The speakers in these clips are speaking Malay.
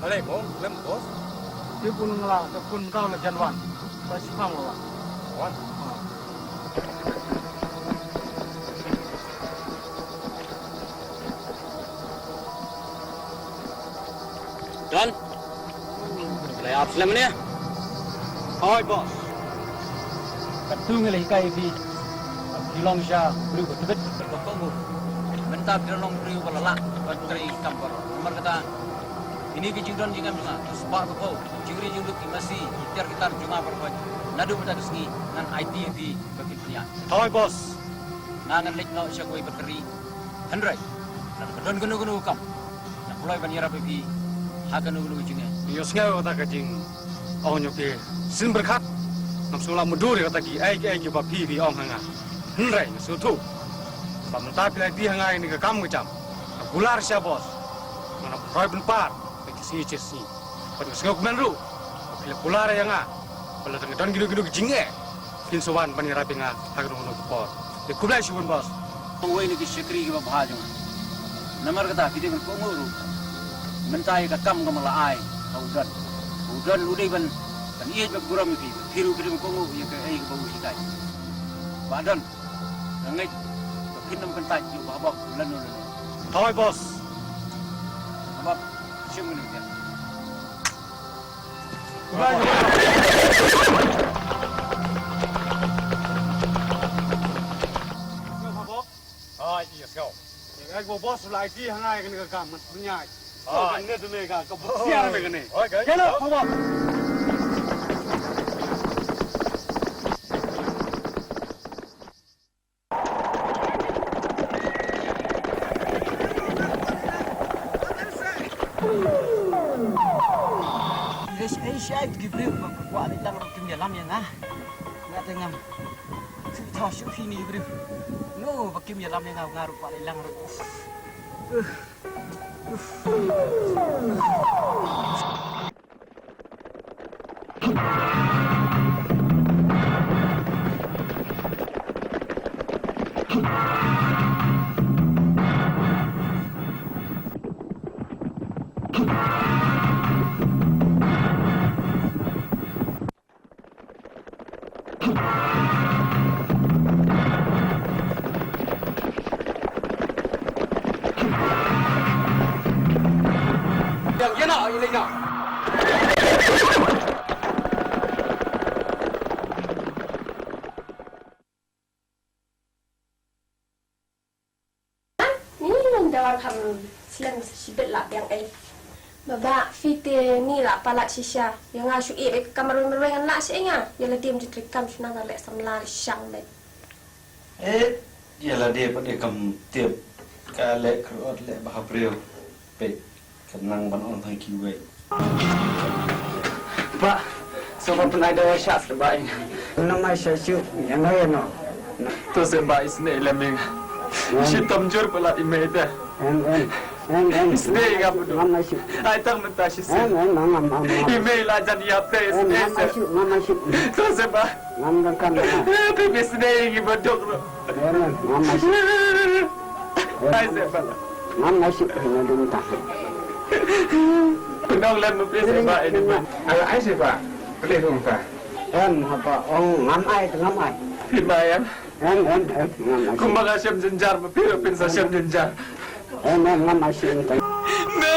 Alay mo, lem boss. Dia pun ngelah, dia pun kau nak jalan. Pasti kamu lah. Wan. Tuan, boleh apa selama ni? Hai bos. Ketung leh kai di Long Sha, beri betul. Berkonggu. Mentah berlong beri balak, beri kampar. Nomor kata, ini kejungdan jangan bunga. Sebab kau, curi junduk masih ikhtiar kita cuma berbuat. Nadu pada kesengi, nan IT di bagi punya. Hai bos. Nangan lek nak syakui berkeri. Hendrai, dan kedon gunu kam. Nak mulai banyak rapi hakan gunu jungai. Yosnya kata kajing. Oh nyoke, sin berkat. Nam sulam mudur kata ki, ai bapi bi ong hanga. Hendrai, sutu. Pamenta pilih di hanga ini ke kamu jam. Gular siapa bos? Mana proy benpar, bagi si. Pada sengok menru. Pilih gular yang ah. Kalau tengah gidu jinge. Fin sowan bani rapi nga hakan gunu kupor. Dia kulai siun bos. Tunggu ini disyukri ke bahaya. Nomor kata kita berkonggu. Mentai ke kam malai. Udan udai ban iya berguram itu. Hiru berkonggu ya ke ai ke bau sikai. Badan. Ngai kinam pentai ju babak lanu. Hai bos. Babak simun dia. Iya, kau. Yang aku bos lagi hangai kena ke kamu punya. Oh, ini tu mereka kau siapa mereka ni? Okey. Kena, bawa. Saya diberi buat dalam tim dalam yang nggak tengam. Tahu siapa ini diberi. No, bakim dalam yang ngaruh pada hilang. Silang sibet lah yang Baba fite ni lah palak sisya yang asu kamar merwengan lah sehingga yang diam di trikam sunang lek samlar syang lek. Ialah dia pada kam tiap kali kerot lek bahapriu pe kenang ban orang tang kiwe. Pak, sobat penada syas terbaik. Nama saya Syuk yang lain no. Tu sebab isne lemeng. Shitam jur pula imeda. Isne ngap tu. Nama Syuk. Ai tang mentah sih. Nama. Email aja dia face. Nama Syuk. Tu sebab. Nama kan. Tapi isne ini bodok. Nama Syuk. Ai sebab. Nama Syuk hanya duta. Nong lem mesti sebab ini. Ai sebab. Boleh tu tak? Apa? Oh, ngamai. Himayam. Ngamai. Kumaga syam jenjar, mapiro pin sa syam jenjar. Nama Syuk. Me.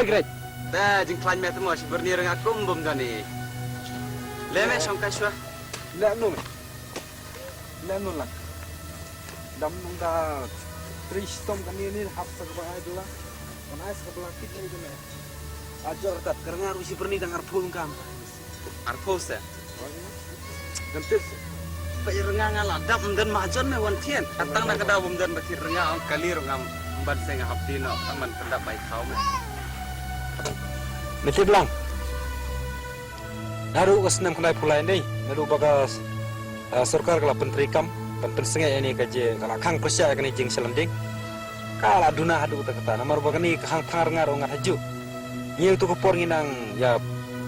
Greg. ta jing klan me temo si berni rang akum bom dani leme song kaswa Lẹ nung. Lẹ nung lang. Dam nung da tristom kanini hap sa kabay dula. Manais kabla kit ni dula. ajor tat karena rusi berni dang arpum kam arpos ya Gantis. pa iranga la dam dan majon me wan tien atang na kada bom dan bakir renga ang kalir ngam ban senga haptino aman kada bai khau me Mesti bilang. Naru kesenam kenai pulai ni. Naru bagas sarkar kala penteri kam, pensengai ini kaje kala kang persia kani jing selanding. Kala duna hadu kata namar bagani kang pangar ngar ngar haju. Ni itu kepor nginang ya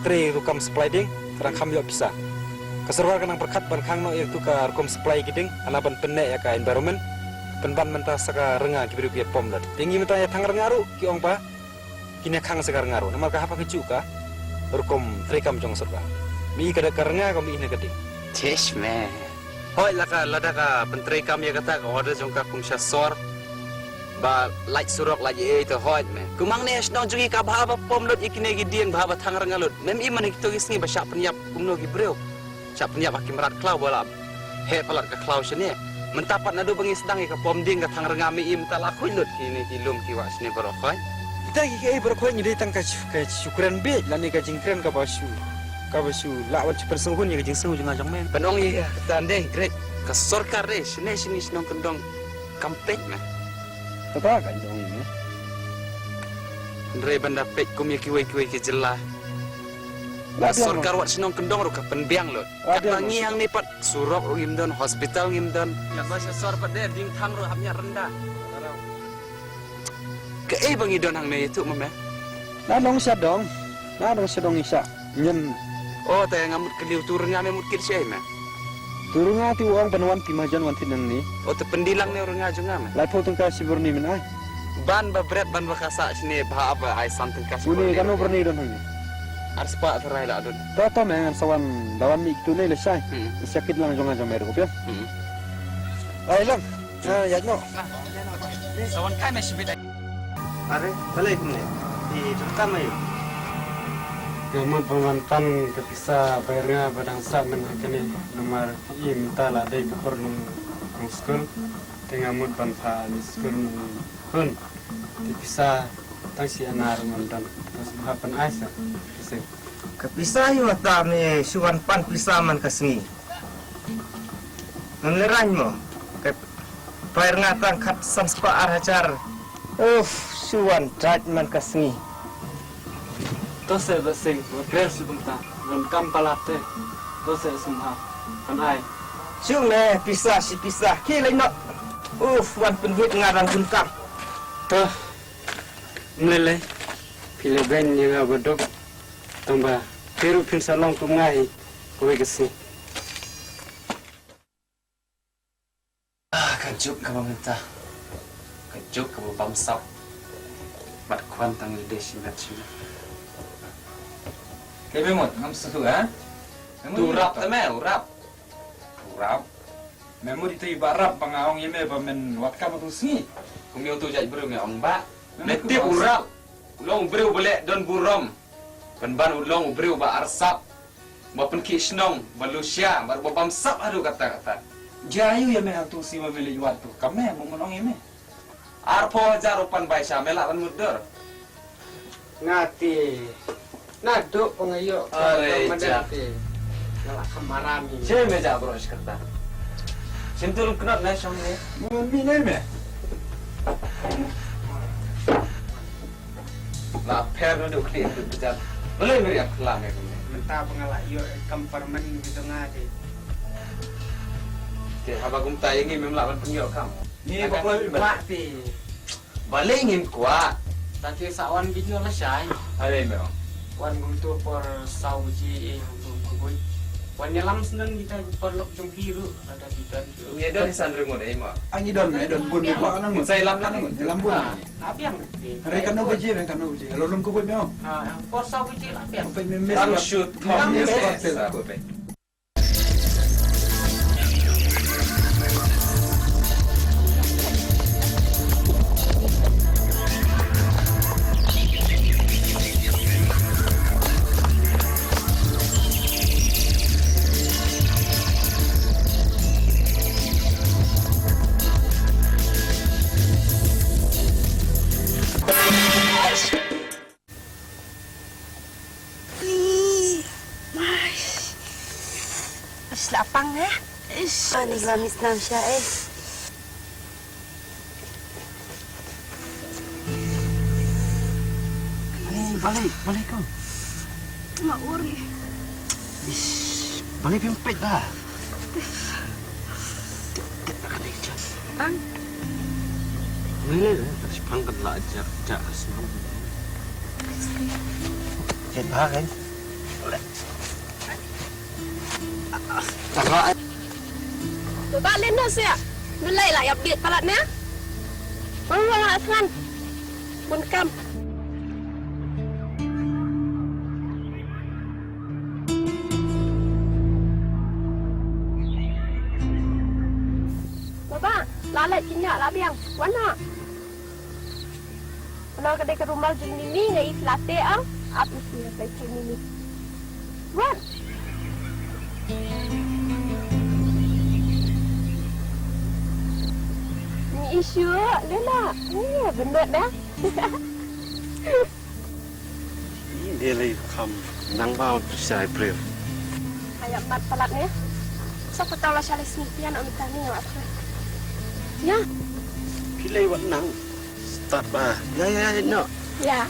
tre itu kam supply ding, terang kam yo bisa. Keserwar kanang perkat ban kang no itu ka kom supply giding, ana ban penne ya ka environment. Penban mentah saka renga kibiru pia pom dan. Tinggi mentah ya tang rengaru ki ong pa. Kini kang sekarang ngaruh, nama kah apa kejuka, berkom terikam jong surga. Mi kada karanga kami ini kading. chesh me hoi laka ladaka penteri kam ya kata ko ada jongka kumsha sor ba like surok lagi itu hoi me kumang ne sno jugi ka bhaba pomlot ikine gi dien bhaba thangar ngalot mem iman ki to gisni ba sap penyap kumno gi breu sap penyap akim rat klau bola he palat ka klau sene mentapat nadu bengi sedang ka pom ding ka thangar ngami im tala khulut kini dilum ki wa sne baro hoi Kita kaya berkuat nyeri tangka syukuran be, lani kajing keren ka basu lawan persungkun ya kajing sungguh jangan men. penong ya tande great ka sorkar re sne sini snong kendong kampek me Apa kan jong ini? Ndre banda pek kum ya kiwe ki jelah la sorkar wat sinong kendong ro ka penbiang lo kata ngiang ni pat surok ro ngimdon hospital ngimdon ya bahasa sor pat de ding thang ro hamnya rendah ke bang idon hang ne itu meme Nadong siya dong isa. Nyen oh ta ngamut keliu turun ngame mut kit sei me turun ngati uang penuan timajan wanti nang ni. oh te pendilang ne ro ngajung ngame Lai potong kasi berni min ay. ban ba bret ban ba kasa sini ba apa ai something kas Uni kanu berni don hang. ars pa terai la don Tato mengan sawan lawan mi itu ni lesai. Sakit lang jong mer ko pia. Ay lang. Ya no. sawan kai me sibit Are, balik ni. Di rekam ayo. Gaman pemantan kepisa bayarnya badang sa men kini nomor im tala dai kepor nung school tengah mut ban pa ni school hun dipisa tang si anar mandan terus hapan aisa sing Kepisah yo ta me suwan pan pisah man kasengi. Ngelerang mo. Ke pair ngatang kat sanspa arhajar. Suwan tat man kasengi. tose basing wakrer subungta ron kam palate tose sumha kan ai Sung le pisah si pisah ki lai no. Wan penwit ngarang gunkam. to mlele pile ben yang abadok tamba peru pin salong kumngai kowe kesi kajuk ka mamenta kajuk ka bamsap bat kwan tang desi matsu Kaya memot, ngam suhu ha? urap ta me urap Urap. Memo dito iba rap pangaong yeme ba men wat ka matung singi. kung yo tu jai bru me ong ba meti urap long bru boleh don burom ban ulong bru ba arsap ba pen kisnong ba lusia ba bamsap adu kata Jayu yeme hantu si mamili wat tu. Kame mo monong yeme. arpo jarupan baisa melak kan mudur Ngati. Naduk pengayo. Are, Ngalak kemarami. Saya meja bro sekarang. Sentul kenal nasional ni. Mami neme. Lah per duduk di bejar. Boleh beri akhlak ni. Mentah pengalak yo kamparmen gitu ngati. Okay, abang kum tay ingin memelawan pengiok kam. Ni bakla Mak ti. Balik ingin kuat. Tadi sawan video lah syai. Ada me. Wan gultu por sau ji untuk kubui. Wan nyelam seneng kita perlu jom biru ada bidan. Ia dah sandring mo deh mak. Anyi don me don bun di kwa nang. Saya lam nang. Dalam bun. Apa yang? Hari kan no gaji kan no gaji. Lalu lum kubui me. Por sau ji apa yang? Sampai memes. Tam shoot tom Yes, yes. yes. eh. Ani lamis nam siya eh. Balik kau. Mak uri. Balik pimpit dah. Ang. Boleh tak sepangkat lah ajak semua. Chết bác ấy. Baba lên đó xe. Nó lay lại update palat nhé. Vâng ạ, Phan. Buồn cam. Baba, lalai cinya lah biang. Wana. Kalau kedai ke rumah jenis ni ngai latte ang, apa sih yang saya ni? Wan. Ni isu lela. Ni benar dah. Dia lagi kam nang bau saya April. Ayam mat palat ni. Siapa tahu lah salah sinian om tani apa. Ya. Pilih wat nang. Start bah. Ya no. Ya.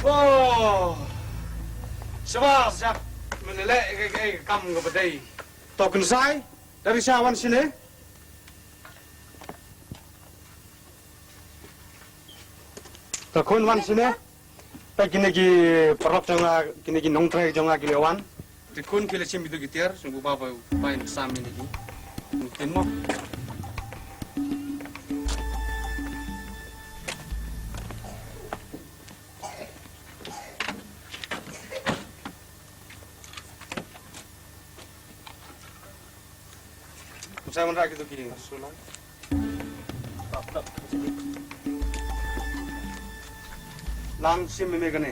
Oh, siapa siap menilai kamu ke bedai? Token saya dari Syawan sini. Token wan sini. Tak kini perap jangan kini nongtrai jangan kini wan. Tikun kini cim itu gitar, sungguh bapa pain sami ni. Mungkin mo. Saya menerak itu gini, sulang. Lang sim ini gini.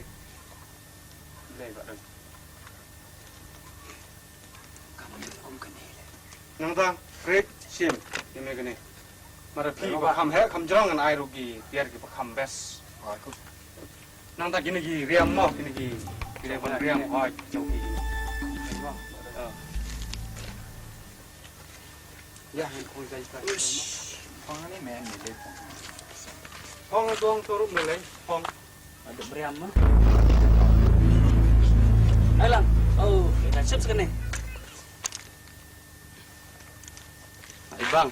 Nang ta, great sim ini gini. Mara pi bakam he, kam jerang kan air rugi, biar kita bakam bes. Nang ta gini riam mo, gini riam hoi jauh gini. Ya, kau jadi tak. Phong ni main ni deh. Phong tuang turun mulai, phong. Ada beriam mah. Ayolah. Oh, kita siap sekali. Ay bang.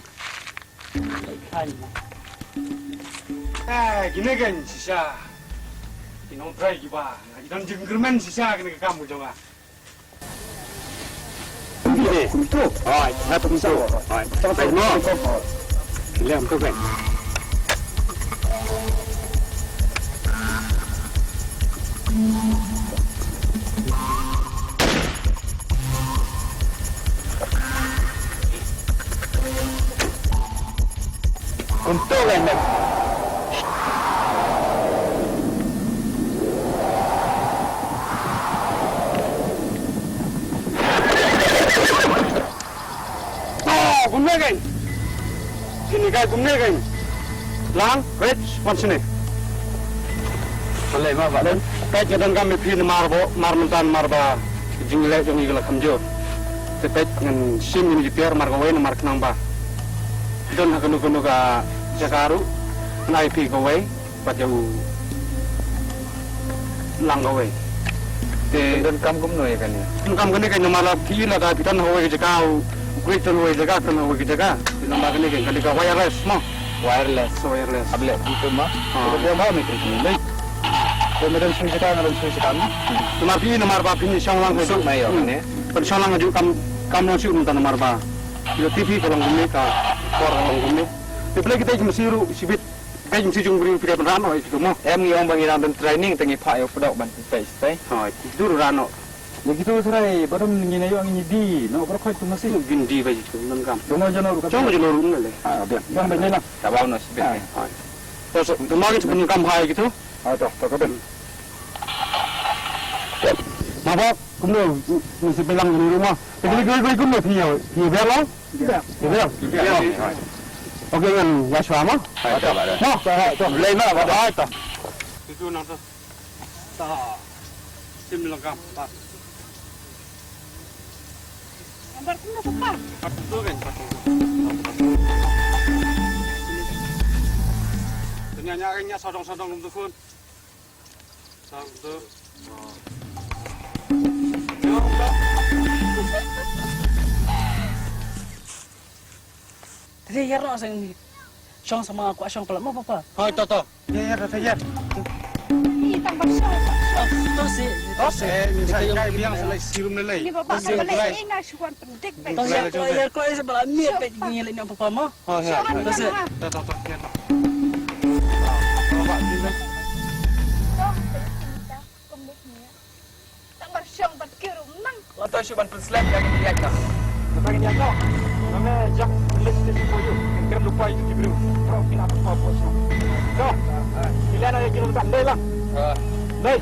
Kan. Gini kan sisa. Kinong try giba. Ngaji jenggerman sisa kini kamu jangan. Ini. Tuh. Oi, nak tu. Oi. Sampai no. Liam tu kan. Untuk kan. Gumne kan? Sini kan gumne kan? Lang, wait, one sini. Boleh mah, Pak Dan. Kayak jadan kami pilih marmentan marba jingle jong igla kamjo. Tepet dengan sim ini dipiar margawe na markenang ba. Don hakunu ka Jakaru, na IP gawe, pajau lang gawe. Dan kamu gumnoy kan ya? Kam gani kan namala pila ka pitan hawe ke jakau. Kuit tu hawe jaga tu hawe ke jaga. Namala gani kan kali ka wireless mo. Wireless. Wireless. Able itu mah. Dia mau mikir ni. Kemudian sudah kan sudah kan. Nomor pi nomor ba pin syang lang Masuk mai orang ni. Pen syang lang aju kam no siu muntan nomor ba. Yo TV kalau gumne ka orang gumne. Tapi kita cuma siru sibit. Kayak mesti jung beri pikir rano itu mo. Em ngi orang bagi dan training tengi pak yo pedok ban face tay. Ha, dur rano. Begitu serai baru ngini yo ngini di. No berapa itu masih Gindi ba itu nan kam. Dongo jono ka. Cuma jono rum le. Ah, biar. Yang benar lah. Tabau no sibit. Terus kemarin sebelum kam hai gitu. Ah, toh, toh ben. Mabok, kumno mesti bilang di rumah. Gue kumno piye biar. Oke kan, ya sama. Nah, lain apa itu? Itu nanti. Tak. Sim lengkap. Tak. Ambar kuno papa. Betul kan? Ternyata sodong-sodong untuk phone. Satu. Thế yar nó sang xong sama aku asong pala mo papa. Hai Toto. Ya ya. Ini tambah syok. Tos Saya kayak bilang selai sirum lelai. Ini bapak balik ingat syukuran pendik baik. tos yar ko sa bala mir pe ngilin ang papa mo. Oh ya. Tos Toto. Ya. Tambah syok berkirum nang. Atau syuban penslap yang diajak. Katanya dia kau. Nama jak list di koyo. Kan lupa itu diberi. Kau kenapa kau bos? Kau. Pilihan ada kirim tak deh lah. Deh.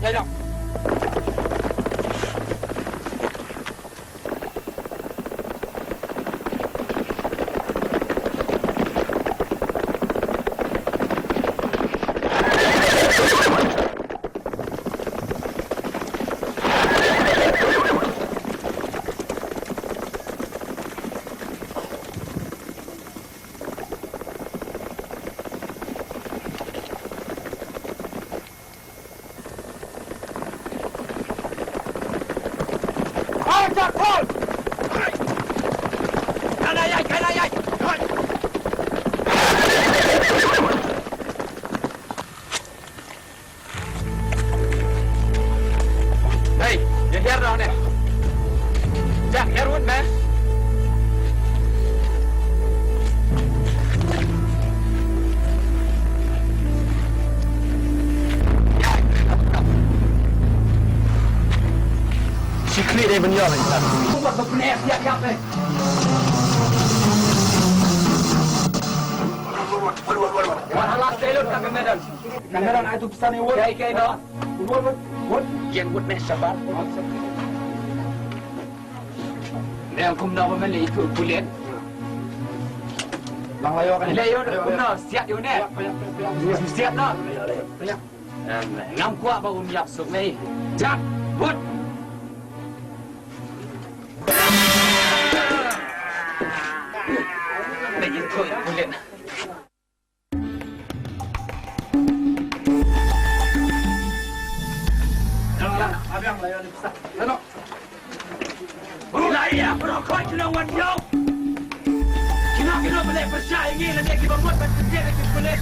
Ya. Sikli dia benda lagi. Buat benar siap eh. Wahala selot ka Medan. Kamera itu pesan ni. Kay no. Yang buat mes sabar. Dia kumna ba man ikut kulit. Lang layo kan. Layo kumna siap yo ne. Siap no. Ngam kuat ba yak suk ni. Jak, buat. Đây là thôi kulit. Abang layo ni pesan. Ano? Mulai ya, berokok kelawan jauh. Kena boleh percaya ini nanti kita buat bersedia dengan boleh.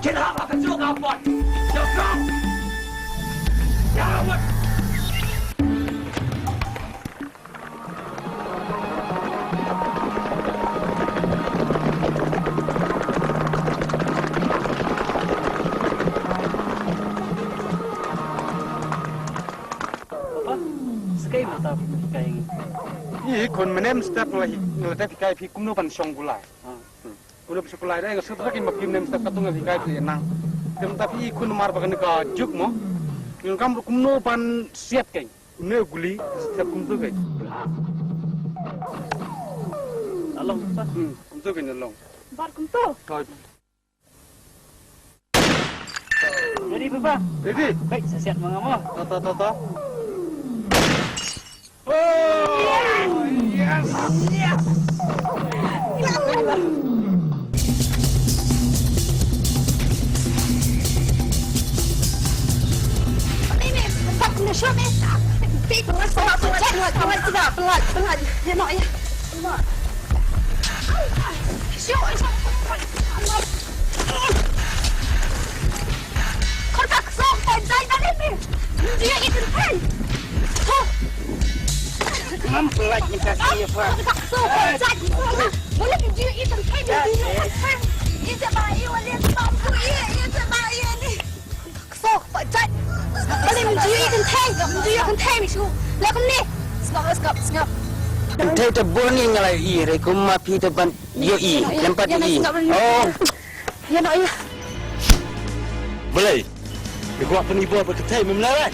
Kita apa kecil kapot. Jauh. Jangan buat. Sekali mata kayak Ih, kon menem step lagi. Ngeletih kayak pi kumno pan song gulai. Kumno pan gulai dah. Ngesut lagi makin nem step katung lagi kayak pi enang. Tem tapi kun mar bagan ka juk mo. Yung kam kumno pan siap kayak. Kumno guli step kumno kayak. along pa. Kumno kayak nyelong. Bar kumto. Kau Jadi papa. ready? Baik, saya siap mga mo. Toto. Ini tempat kena syok ni. Pelat. Ya nak ya. Syok. Kau tak sok penjai tadi ni. Dia itu kan. Mempelat kita saya pak. Tak sok penjai. Boleh dia itu kan dia kan. Ia bayi wali tam tu ia bayi ni. Sok penjai. Boleh dia itu kan itu. Lagu ni. Skop. Entah tebur ni ngalai i rekum mapi depan yo i lempat i. Oh, Ya nak ya. Boleh. Dia buat penipuan berketai memelarai.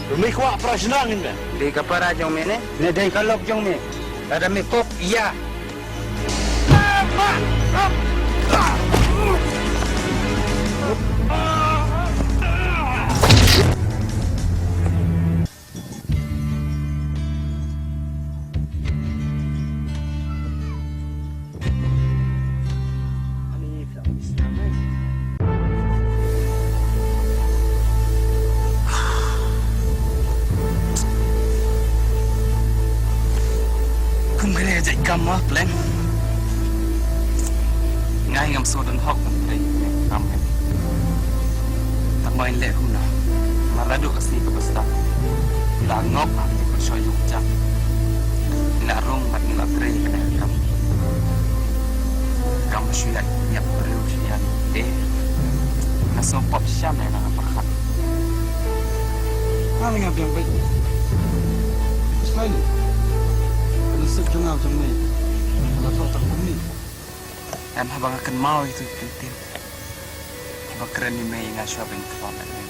Rumah kuat perasaan ini. Di kapara jong me ne. Ne dai kalok jong me. Ada me kop iya. Không cái này dạy cầm á, lên. Ngay ngầm số đơn học tầm thấy cầm này. Tak main lek aku nak. Maraduk kasi ke besar. Bila ngop aku bersoy yuk. Nak rong mat nak trei kena kam. Kam syuat nyak perlu syuat. Naso pop syam nak pakat. Mana ngap yang baik? Sekali. Nasib jengau macam ni. Kalau tak ni. Em habang akan mau itu penting. Bakran ni may ngasyo abang kawal ni.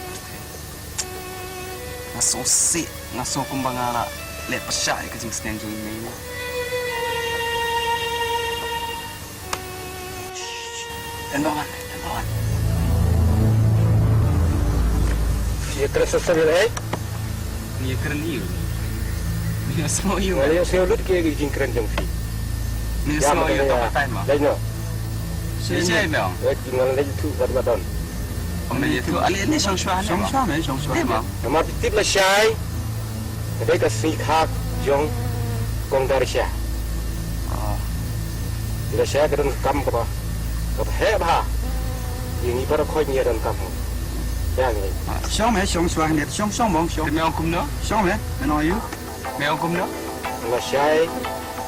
Naso si, naso kumbangala le pasya ke jing snen jung ni. Endoan. Dia terasa sekali. Ni keren ni. Ni semua you. Kalau saya lut ke jing keren jong fi. Ni semua you tak pakai mah. Dai no. Saya memang. Jangan lagi tu badan. Om ni tu ali ni song shua ni. Song shua. Memang. Nama tip la syai. Dai ka si khak jong kong dari syah. La syai ka dan kam ka ba. Ka he ba. Yang ibarat khoi ni dan kam. Yang ni. Xong hả? Xong xoan nè, xong mong xong. Memang kum no. Xong hả? Mày nói yêu. Memang kum no. La syai.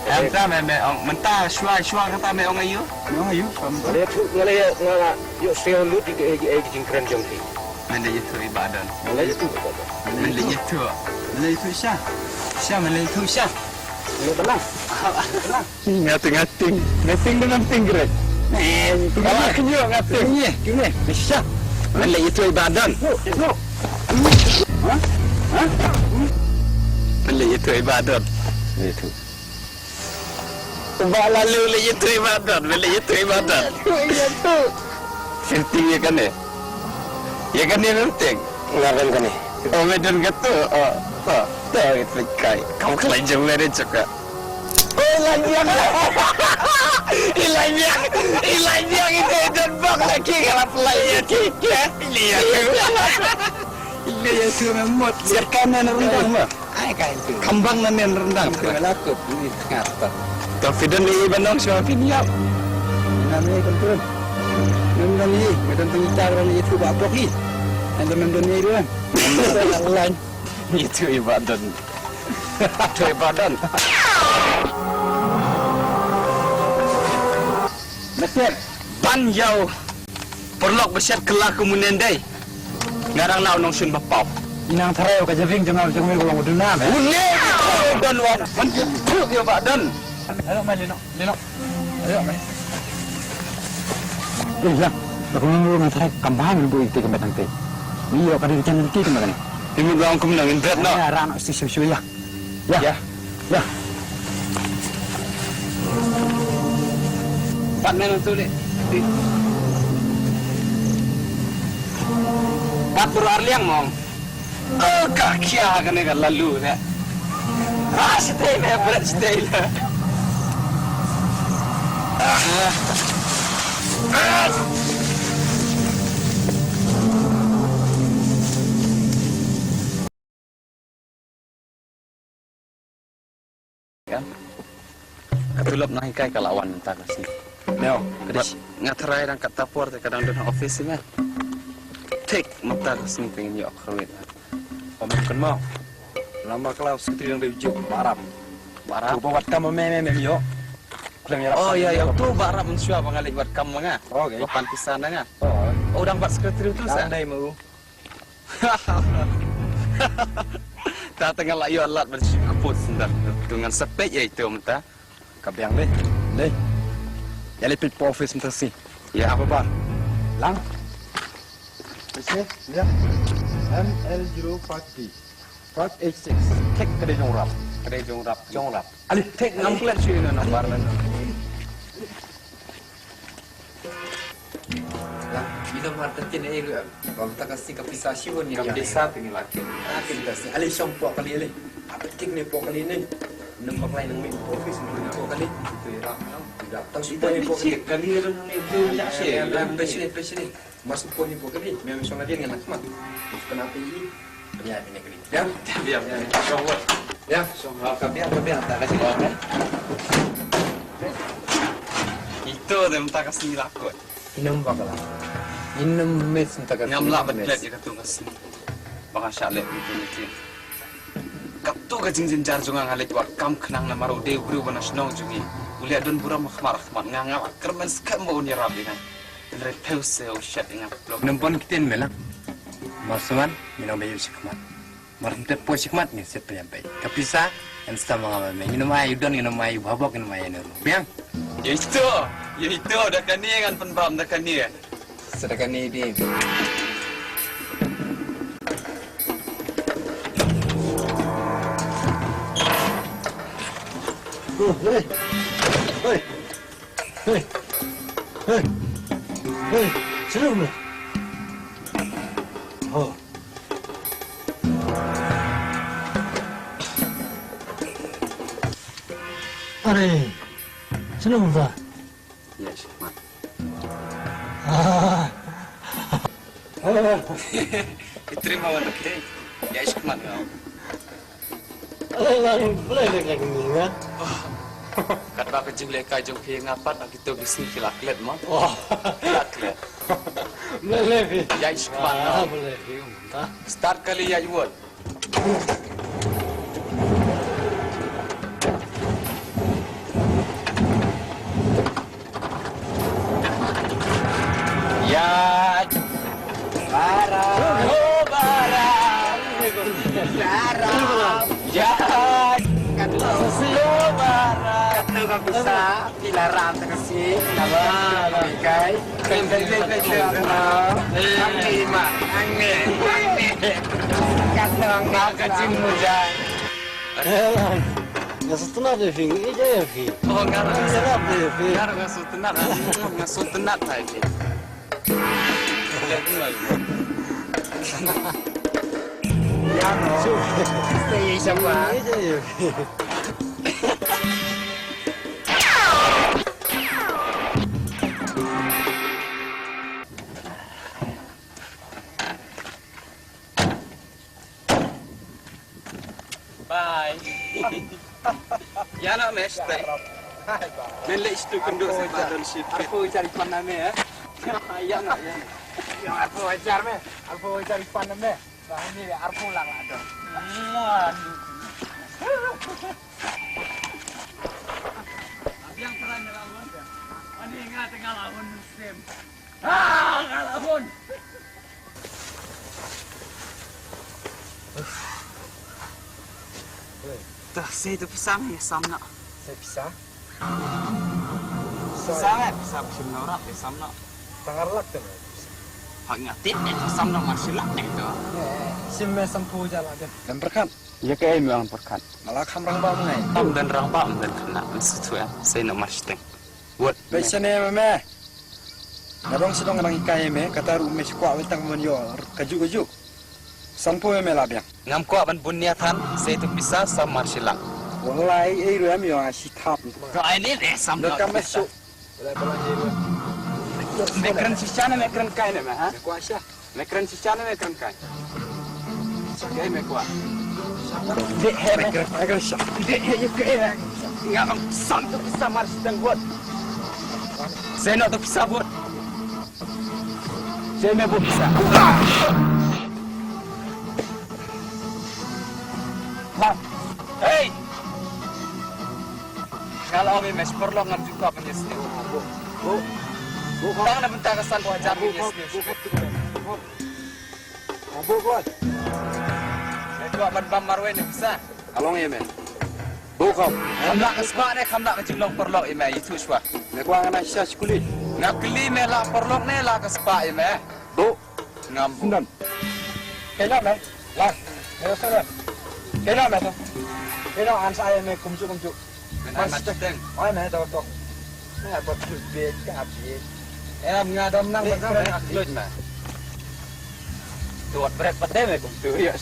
Em ta memang mentah shua kata memang ayu. Nói yêu. Dia tu ngala yo saya lut ke jing keren jong fi. Mende itu ibadan. Ngala tu. Mende itu. Mày thu xa. Xa mày thu xa. Ni belang. Ngating dengan tinggrek. Kalau kenyo ngating. Gini. Bisa. Mende itu ibadan. Mende itu ibadan. Itu. Sebab lalu le itu ibadan. Mende itu ibadan. Itu. Penting ya kan ni? Ya kan ni penting. Ngaran kan ni. Oh medan kata. Tak itu kai. Kau kelai jauh dari cakap. Oh Ilanyang itu dan bak lagi kalau pelainya tiga. Ini yang sudah memot. Sirkanan rendang mah. Ai kai itu. Kambang nan rendang. Lakut ini ngata. Tapi dan ni bandang semua piniap. Namanya kan turun. Nunggu ni, medan pengicaran itu apa lagi? Ada medan ni dia. Lain. Itu ibadan. Itu ibadan. Betul. Ban yau. Perlok besyat kelah kemudian day. Ngarang nau nong sun bapau. Inang tharau ka javing jangal jangmel ulang uduna. Ule. Dan wan. Menjepuk ya badan. Ayo main lino. Ayo main. Lah. Aku nunggu ngatrai kambang bu itu kemetang teh. Iyo kada di channel kita makan. Ini ulang kemudian internet no. Ya rano si susu ya. Ya. Pat memang tu dek. Pat berarliang mong. Oh kaki akan nak lalu dek. Stay me berat stay lah. Kan? Ketulap naik kai kalawan tak kasih. Mel, kadang ngatarai dan kata por kadang dan office ni. Take mata kasih pengen yo kerwet. Pemakan mau. Lama kalau sekali yang diujuk Arab. Barap. Buat kamu meme yo. Oh ya tu barap mensua bangalik buat kamu ngah. Okey. Lapan pisan ngah. Oh. Orang buat sekretari tu sah. Andai mau. Tak tengah lah yo alat bersyukur sendar dengan sepet ya itu mata. Kabiang deh. Deh. Ya lepit po office mentasi. Ya Apa bar? Lang. Bisa? Ya. ML05D. 586 tek kedai jongrap. Kedai jongrap. Jongrap. Ali tek ngam kelat sih na nomor nan. Lah, kita martatin eh lu. Kalau tak kasih kepisah siun ni. Kam desa tinggal lagi. Akin kasih. Ali sompok kali ni. Apa tik ni pok kali ni? Nampak lain nang office ni pok kali. Itu ya. Tidak tahu siapa ni pok kali. Kali ni itu ya sih. Presiden. Masuk pok ni pok kali. Memang soalnya dia dengan Ahmad. Kenapa ini? Ya, ini kali. Ya. Diam. Syawat. Ya. Syawat kabiar tak kasih orang eh. Itu dem tak kasih lakot. Inam bakalah. Inam mes entah kata. Ngamla betul je katu kasih. Baka syalek itu ni. Katu ka jing jar jungang halik wa kam khnang na maru de guru bana snong jungi. Ulia don bura makhmar nganga kermen skam bo ni rabi kan. Re pause o shat inga blok. Nempon kiten melang. Masuman minum bayu sikmat. Marum te po sikmat ni set penyampai. Kapisa yang sama ngama me. Minum ayu don minum ayu babok minum ayu nuru. Biang. Itu dah kan ni kan penbam dah kan ni. Sedekah ni dia. Serum. Oh. Are. Serum tak? Ya, Syahmat. Terima awak ke? Ya, Syahmat kau. Boleh lagi ni kan? Kata kecil lekai jom ke ngapat nak kita bising kilak let mah. Oh. Kilak let. Boleh. Ya, Syahmat. Boleh. Start kali ya jual. Ya, barang, oh barang, barang, ya, kan lo barang, kan bisa dilarang terkasih, nama, kai, angin, kan nggak kecil muda. Ngasutna deh, Fing. Ija ya, Fing. Oh, nggak Ngarap ngasutenat lagi. Ya no. Stay sama. Ija ya, Fing. Bye. Ya nak mes teh. Melek itu kenduk sepadan sip. Aku cari pan nama ya. Ya nak ya. Ya, aku wajar me. Aku cari pan me. Bah ini arpu lang ada. Yang pernah ngelawan ya. Ani ingat ngelawan musim. Ngelawan. Dah saya tu pisang ya samna. Saya pisah. Pisang eh pisang musim norak ya samna. Tangarlak tu. Hak ngatin itu samna masih lak itu. Simme sampu jalan dia. Dan berkat. Ya ke ai memang perkat. Malah kamrang bang ngai. Tam dan rang bam dan kena mesti ya. Saya nak masih buat. Besane meme. Nadong sidong nang ikai me kata rumah sekolah wetang menyo kaju. Sampo me labiang. Ngam kuat ban bunyatan saya tu bisa sama silak. Wallahi ram yo asitap. Kau ini deh samna. Dah masuk. Mekran sisana mekran kai ne ha. Kuasa. Mekran sisana mekran kai. Sakai mekwa. Dek he me. Syak. Dek ye ke ngam san tu bisa mar sedang buat. Saya nak tu bisa buat. Saya me buat bisa. Hey! Kalau kami mes perlu ngam juga penyesli. Bu, orang nak minta kesan wajar penyesli. Abu kuat. Saya buat bam marwen bisa. Along ye me. Bu kau. Kamlak kesbak ni kamlak kecilong perlu ime itu swa. Me kwa ngana sya skuli. Nak keli me la perlu ni la kesbak ime. Bu. Ngam bu. Sendam. Kena me. Lah. Ya sana. Kena meh. Kena an saya meh kumcu. Mas teng. Oi meh tok. Nah, buat bed ka bi. Ngadam nang Betul aklut mah. Tuat berat pada me kum tu ya.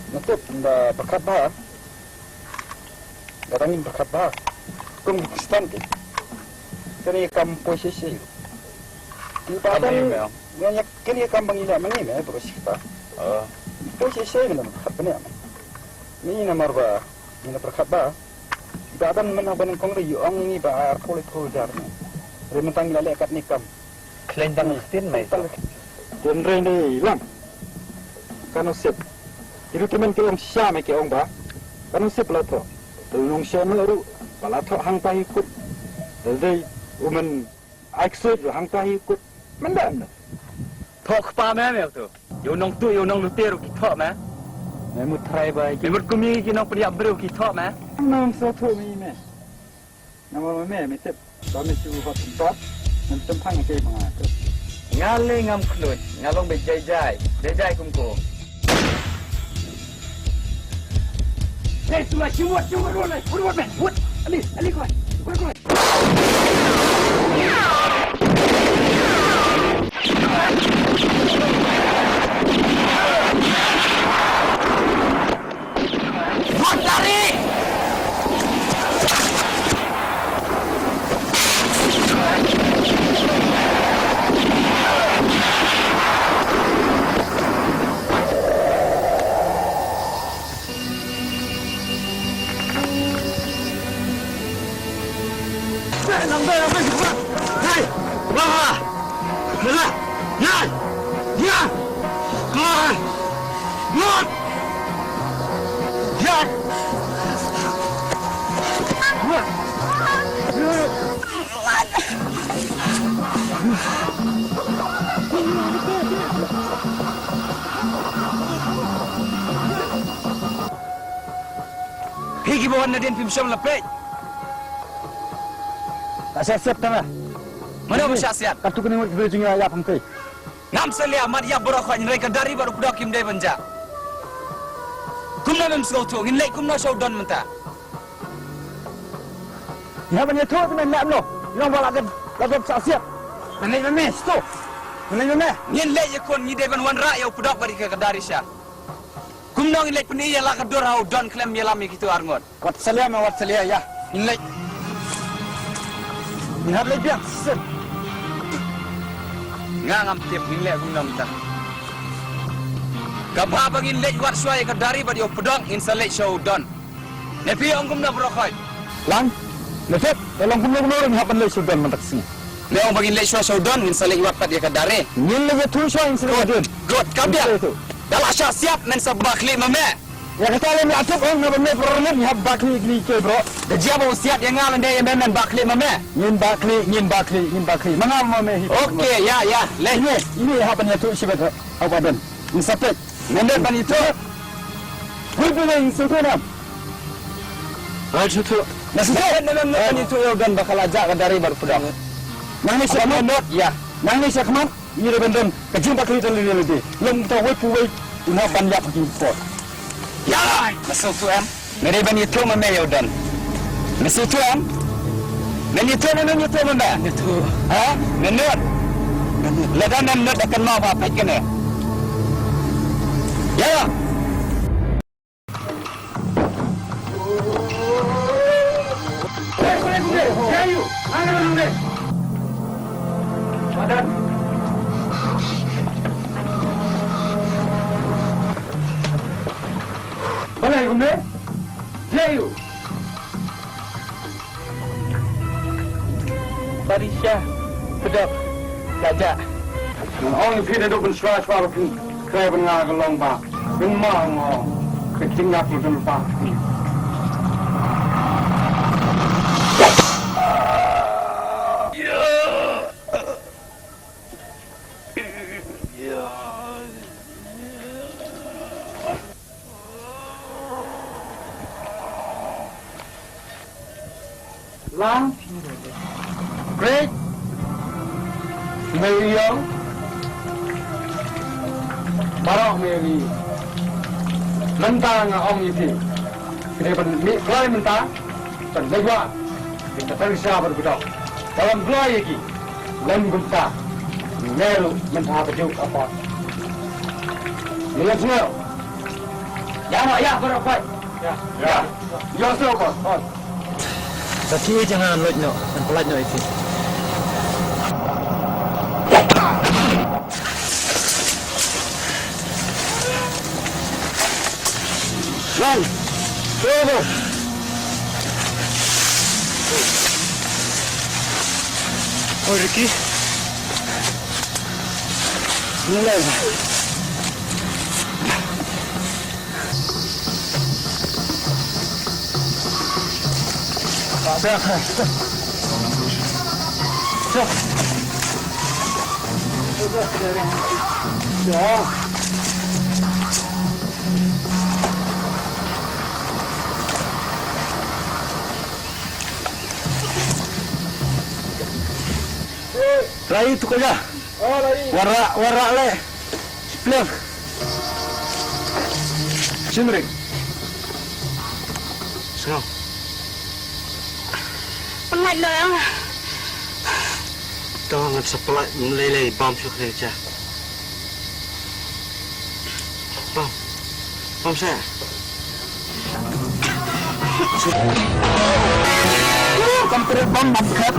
Natip berkat bah. Datangin berkat bah. Kung Pakistan ke. Kani kam posisi. Di badan banyak kani kam bangila mangin terus kita. Posisi ni berkat ni. Ni nomor ba. Ni berkat bah. Di badan mana badan kong ri ang ini ba kulit kujar ni. Rementang lale kat ni kam. Kelentang istin mai. Dan ni lang. Kanu sip. Itu teman ke orang Syam ke orang ba, kan usip lato. Tolong Syam lalu, balato hang tahi ikut. Jadi, umen aksud hang tahi ikut. Mendam. Thok pa me tu. Yo nong lu teru ki thok me. Memut try ba. Memut kumi ki nong priap bru ki thok me. Nam so tu mi me. Nama me sip. Kami cuba hot tempat. Nam tempang ke mga. Ngale ngam klut, ngalong be jai kumko. Hey, semua dulu, buat men, buat, Ali kau, buat. Buat lari! Higi bawa nadin pimsyam lepek. Tak siap tengah. Mana besar siap? Kartu kena buat berjumpa ayah pangkai. Ngam selia mat ya borok kau nyerei dari baru kuda kim day banja. Kumna mem sgautu, ngin lek kumna show don menta. Ya banyak tu teman nak lo. Yang balagan, lagan tak siap. Mana stop. Mana? Ngin lek yakon ngide ban wan ra ya kuda bari ke dari sya. Kumna ngin lek puni ya la kador hau don klem ya lami kitu arngot. Wat salia ya. Ngin lek Ingat lagi biang. ngam tip ngin lek kumna menta. Kabha bangin lek wat suai ke dari bari pedong in selek show don. Nepi ong kumna borok kau. Lang, lepas tolong kumur-kumur ni hapan lagi sudah mentak sini. Leong bagi lek show don in selek wat pat ya ke dari. Ni lagi tu show yang sini ada. God kabia. Dalam sya siap men sabak li mame. Ya kata lagi atap orang nak benda problem ni hab bakli ni ke bro. Dia mau siap yang ngalan dia men bakli mame. Ngin bakli. Mengam mame hip. Okey, ya. Leh. Ini hapan tu siapa apa dan. Insapet. Nende ban itu. Boleh insapet nam. Raju tu. Nasihat nende ban itu yo dan bakal ajak ke dari baru pedang. Nangis sama not Ya. Nangis akmat. Ini benda kecil bakli tu lagi. Yang tahu puai una banyak pergi pot. Ya. Masuk tu em. Nende ban itu mame yo dan. Masuk tu em. Nende itu mame. Itu. Ha? Nende. Ledan nende akan mau apa kene. Ya. Dan. Boleh kumne? Jayu. Barisya, pedap, gajah. Orang yang hidup bersuara-suara pun kaya benar gelong bak. Benar ngomong, ketinggal pun lupa. Lang, Great, Mary Young, Barok Mary, mentang Om Yiti, ini pen kelai mentang, pen legwa, kita periksa berbeda. Dalam kelai lagi, lem gumta, Melu mentah berjuk apa? Lihat semua. Ya, berapa? Ya. Ya, semua. Tapi jangan loj no, dan pelaj no itu. Lan, tunggu. Oh Ricky, mulai. Rai tu kerja. Oh, Rai. Warak le. Split. Cindrik. Senang. Penat dah. Jangan sepelak meleleh bom kerja. Bom saya. Kampir bom kat.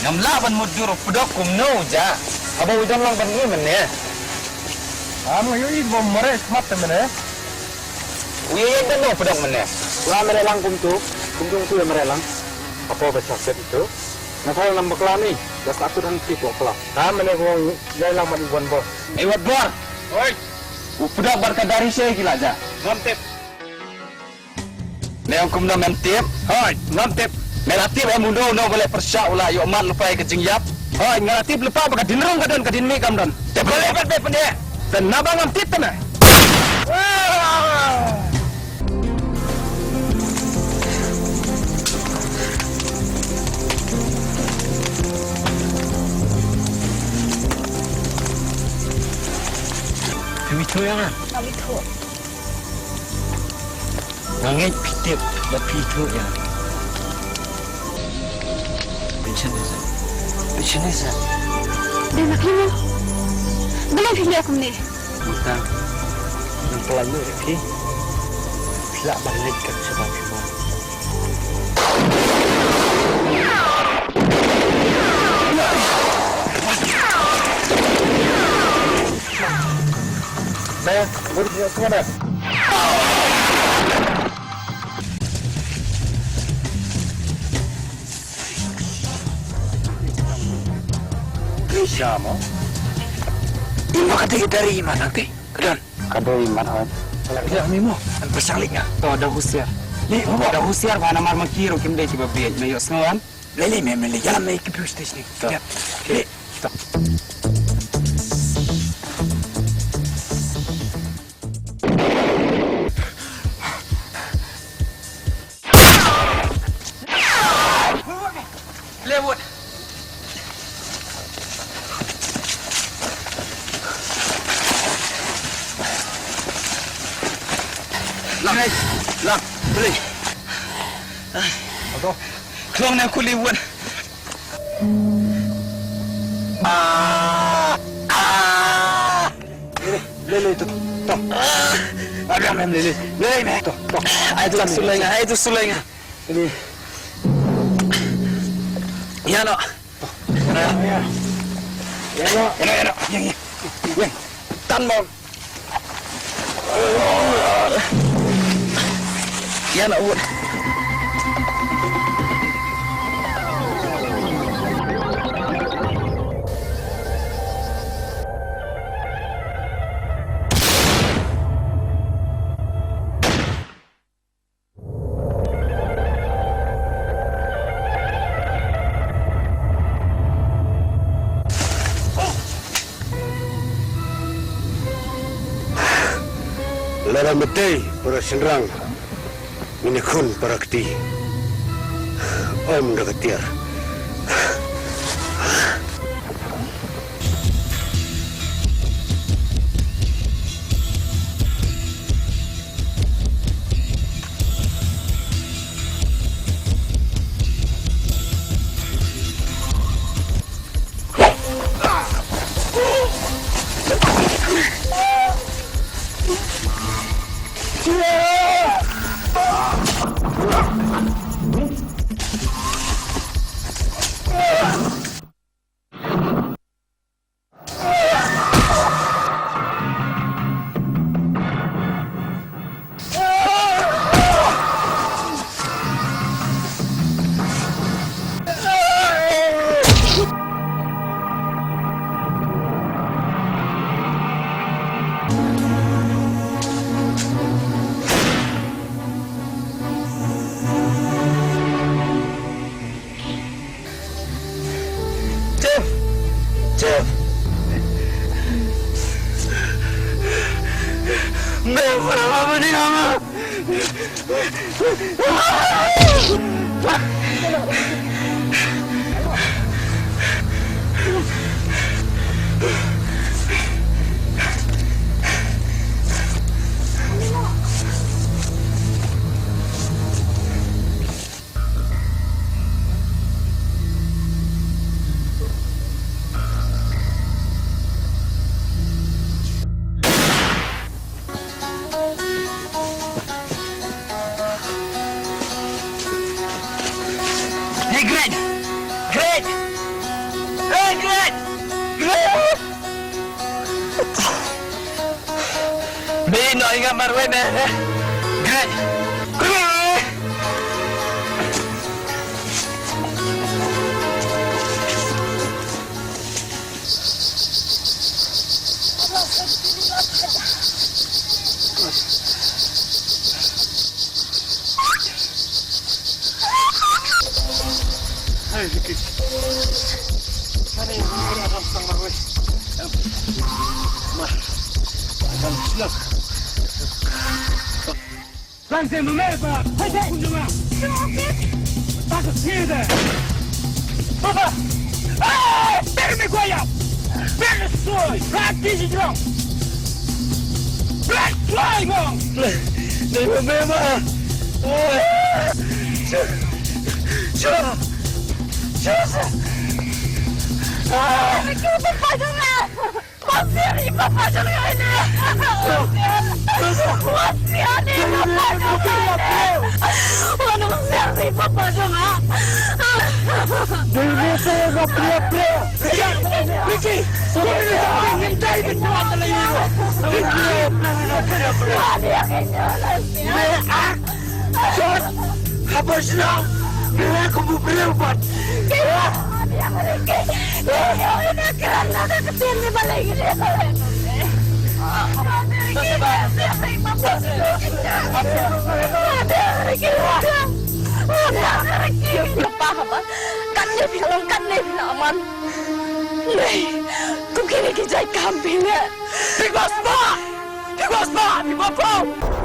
Ngamla ban mujur pedok kumno ja. Aba udan lang ban ni menne. Anu yui bom mere smat menne. Uye kan no pedok mene. Wala merelang kumtu tu yang merelang. Apa besar itu? Nakal nam bakla ni. Das aku dan ti bakla. Ha mene ko jai lang man bon bo. Wat bor. Oi. Pedok barka dari saya gila ja. Ngantep. Neong kumno mentip. Hai, ngantep. Melatip mundo no boleh persya ulah yo mat lupai ke jingyap. Hai, ngalatip lepa baka dinrong kadan kadin mi kamdan. Te boleh bet pende. Dan nabang ngantip tena. Kami tu yang ah. Kami tu. Nangit pitip, tapi tu yang. Macam ni sah. Dia nak ni. Belum pilih aku ni. Kita yang pelaju lagi. Tidak balik ke sebab cuma. Saya boleh semua dah. Siapa? Ima kata dari mana nanti? Kedan. Kadoi mana? Ya, mimo. An bersalingnya. To dah husiar. Ni, Dah husiar mana mar makiro kim dei tiba biej na yo sengan. lele memele jalan naik ke bus station. Ya. Ni. Lewat. Lang, beli. Apa? Keluang nak aku lewat. Lele itu. Tok. Ada mem lele. Lele meh. Tok. Itu sulainya, itu sulainya. Ini. Yan o. Yan o. Yan. Tan mo. Yan o. Lara metay para senrang minakun para kti om dagatiar Bino ingat marwen Great. Hai Vicky. Sana yang berada sang marwen. Look. Langsam bemerkbar. Hey, Kunjungan. Was ist hier denn? Papa! Hey! Berme Guayab! Berme Soy! Black Dizzy Drum! Black Flying On! नहीं remember Apa senang? Bila aku berlebat. Cắt nếp làm ăn. Này, cũng khi này cái dây cam bên nè. Big Boss Boy! Big Boss Boy! Big Boss Boy!